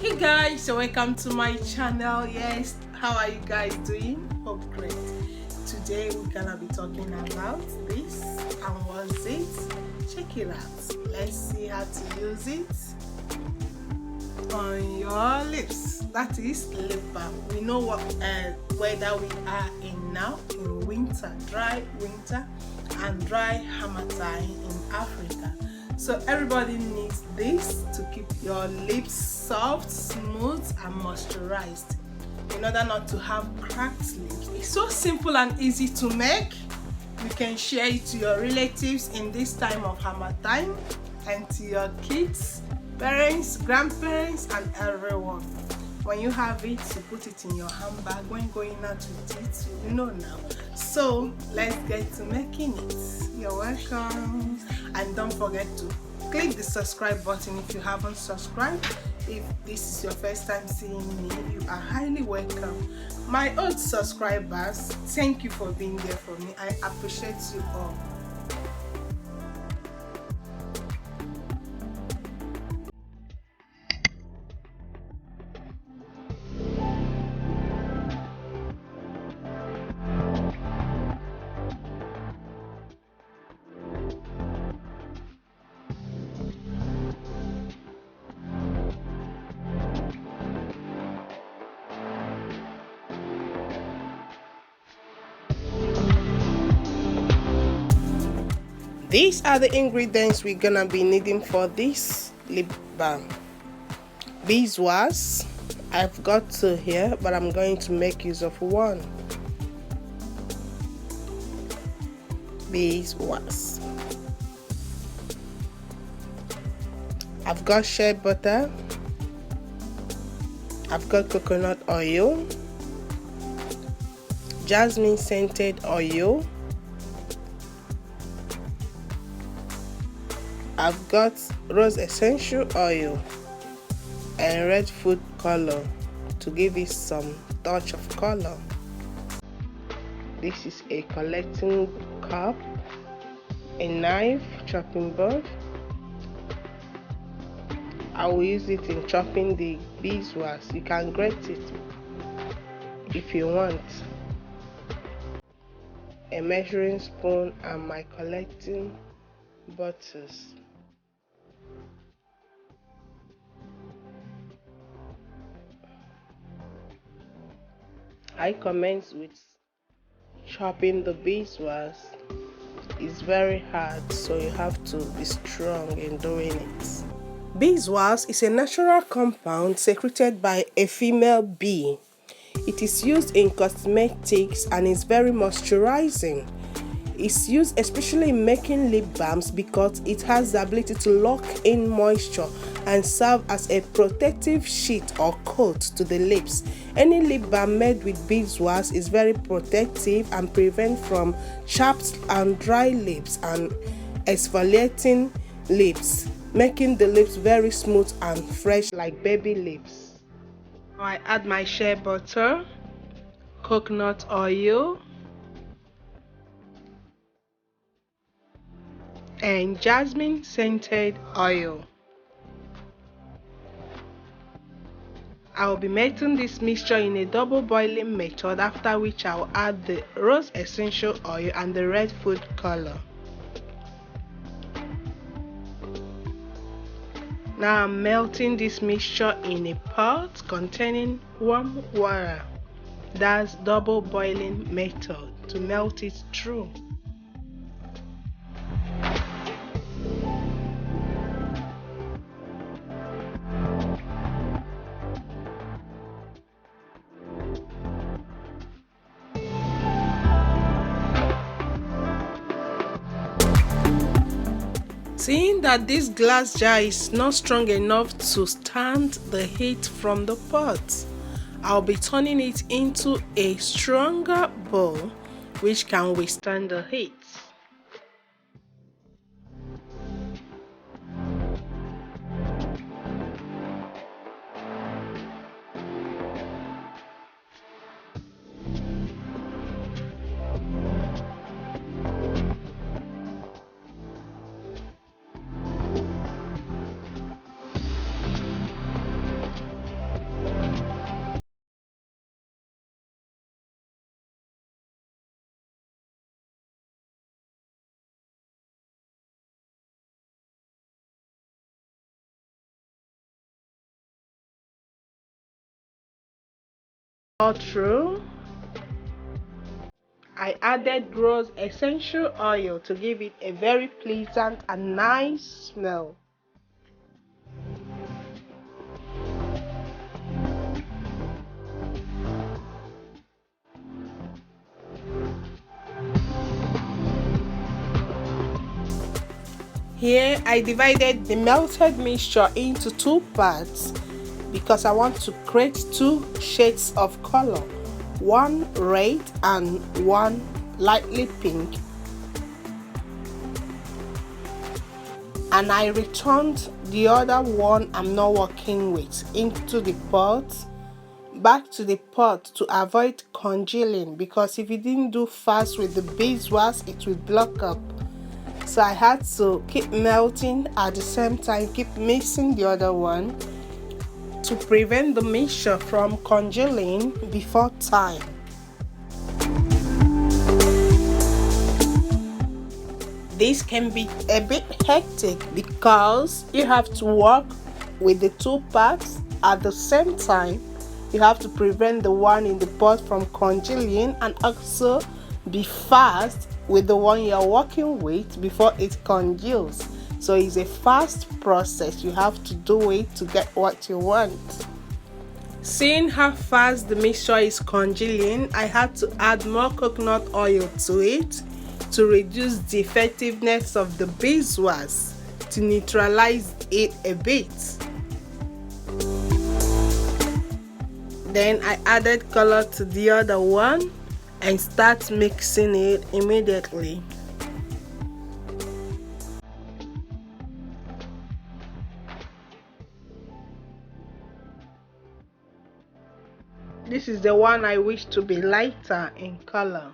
Hey guys, so welcome to my channel. Yes, how are you guys doing? Hope great. Today we're gonna be talking about this and what's it. Check it out. Let's see how to use it on your lips. That is lip balm. We know what weather we are in now, in winter, dry winter and dry harmattan in Africa. So everybody needs this to keep your lips soft, smooth and moisturized in order not to have cracked lips. It's so simple and easy to make. You can share it to your relatives in this time of harmattan and to your kids, parents, grandparents and everyone. When you have it, you put it in your handbag when going out with it, you know now. So let's get to making it. You're welcome. And don't forget to click the subscribe button if you haven't subscribed. If this is your first time seeing me, you are highly welcome. My old subscribers, thank you for being there for me. I appreciate you all. These are the ingredients we're gonna be needing for this lip balm. Beeswax, I've got two here, but I'm going to make use of one. Beeswax. I've got shea butter. I've got coconut oil, jasmine scented oil. I've got rose essential oil and red food color to give it some touch of color. This is a collecting cup, a knife, chopping board. I will use it in chopping the beeswax. You can grate it if you want. A measuring spoon and my collecting bottles. I commence with chopping the beeswax. It's very hard, so you have to be strong in doing it. Beeswax is a natural compound secreted by a female bee. It is used in cosmetics and is very moisturizing. It's used especially in making lip balms because it has the ability to lock in moisture and serve as a protective sheet or coat to the lips. Any lip balm made with beeswax is very protective and prevents from chapped and dry lips and exfoliating lips, making the lips very smooth and fresh like baby lips. Now I add my shea butter, coconut oil, and jasmine scented oil. I will be making this mixture in a double boiling method, after which I will add the rose essential oil and the red food color. Now I'm melting this mixture in a pot containing warm water. That's double boiling method to melt it through. Seeing that this glass jar is not strong enough to stand the heat from the pot, I'll be turning it into a stronger bowl which can withstand the heat. All through, I added rose essential oil to give it a very pleasant and nice smell. Here I divided the melted mixture into two parts because I want to create two shades of color, one red and one lightly pink. And I returned the other one I'm not working with into the pot, back to the pot to avoid congealing, because if you didn't do fast with the beeswax it will block up. So I had to keep melting at the same time, keep mixing the other one to prevent the mixture from congealing before time. This can be a bit hectic because you have to work with the two parts at the same time. You have to prevent the one in the pot from congealing and also be fast with the one you're working with before it congeals. So it's a fast process. You have to do it to get what you want. Seeing how fast the mixture is congealing, I had to add more coconut oil to it to reduce the effectiveness of the beeswax, to neutralize it a bit. Then I added color to the other one and start mixing it immediately. This is the one I wish to be lighter in color.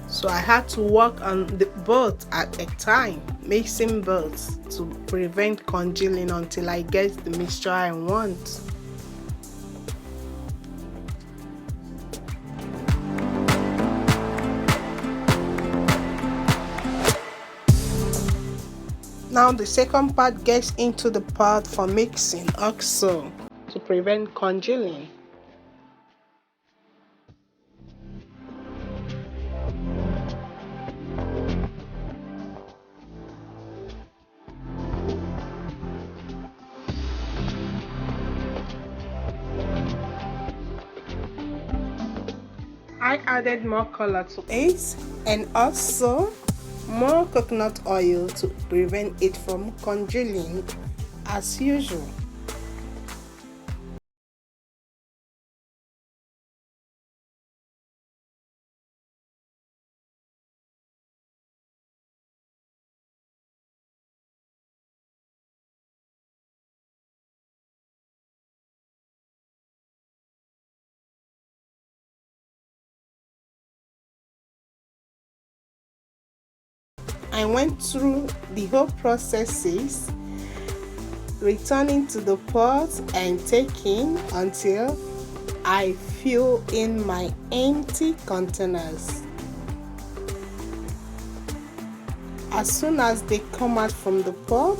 So I had to work on both at a time, mixing both to prevent congealing until I get the mixture I want. Now the second part gets into the pot for mixing also to prevent congealing. I added more color to it and also more coconut oil to prevent it from congealing as usual. I went through the whole processes, returning to the pot and taking until I fill in my empty containers. As soon as they come out from the pot,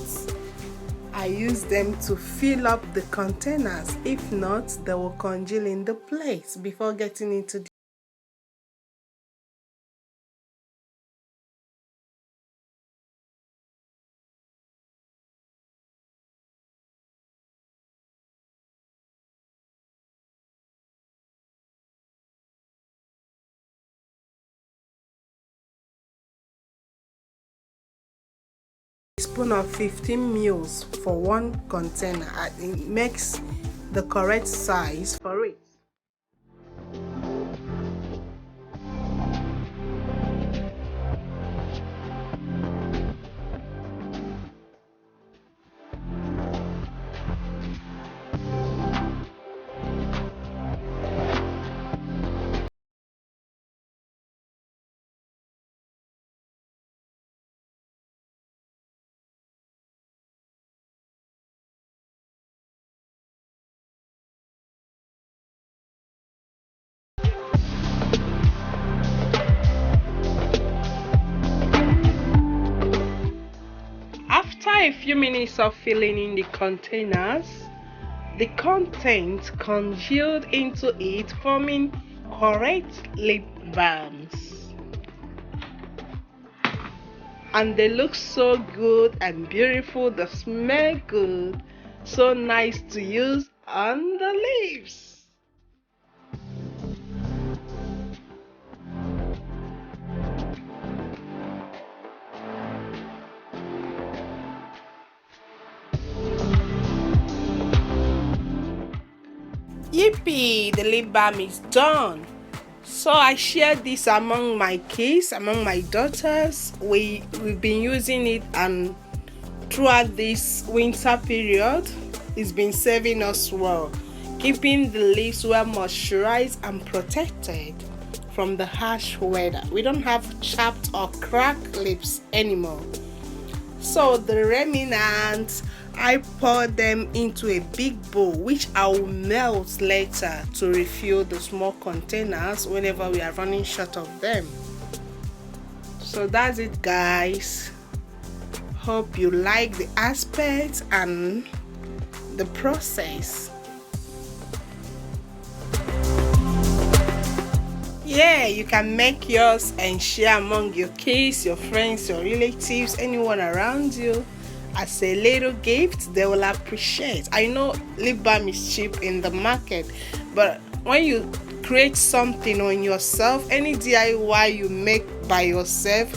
I use them to fill up the containers. If not, they will congeal in the place before getting into the spoon of 15 ml for one container. It makes the correct size for it. After a few minutes of filling in the containers, the content congealed into it, forming correct lip balms. And they look so good and beautiful, they smell good, so nice to use on the lips. Yippee, the lip balm is done. So I shared this among my kids, among my daughters. We've been using it, and throughout this winter period, it's been serving us well, keeping the lips well moisturized and protected from the harsh weather. We don't have chapped or cracked lips anymore. So the remnants, I pour them into a big bowl, which I will melt later to refill the small containers whenever we are running short of them. So that's it, guys. Hope you like the aspects and the process. Yeah, you can make yours and share among your kids, your friends, your relatives, anyone around you as a little gift they will appreciate. I know lip balm is cheap in the market, but when you create something on yourself, any DIY you make by yourself,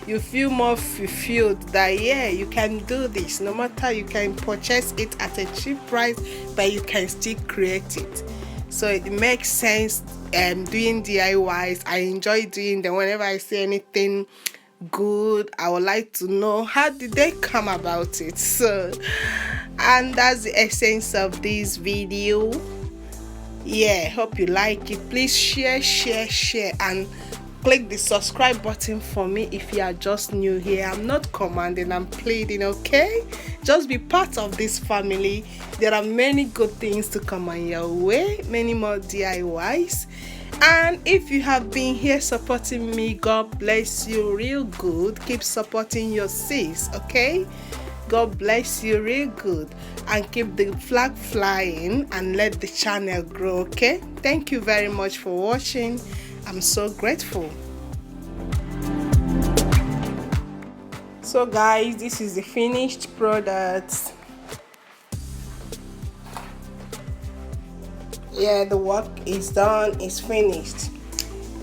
you feel more fulfilled that yeah, you can do this. No matter, you can purchase it at a cheap price, but you can still create it. So it makes sense doing DIYs. I enjoy doing them. Whenever I see anything good, I would like to know how did they come about it. So, and that's the essence of this video. Yeah, hope you like it. Please share, and click the subscribe button for me if you are just new here. I'm not commanding, I'm pleading, okay? Just be part of this family. There are many good things to come on your way, many more DIYs. And if you have been here supporting me, God bless you real good. Keep supporting your sis, okay? God bless you real good, and keep the flag flying and let the channel grow, okay? Thank you very much for watching. I'm so grateful. So guys, this is the finished product. Yeah, the work is done, it's finished.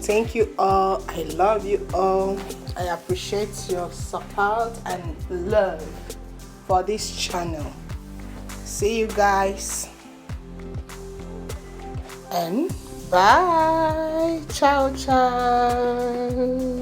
Thank you all. I love you all. I appreciate your support and love for this channel. See you guys, and bye. Ciao, ciao.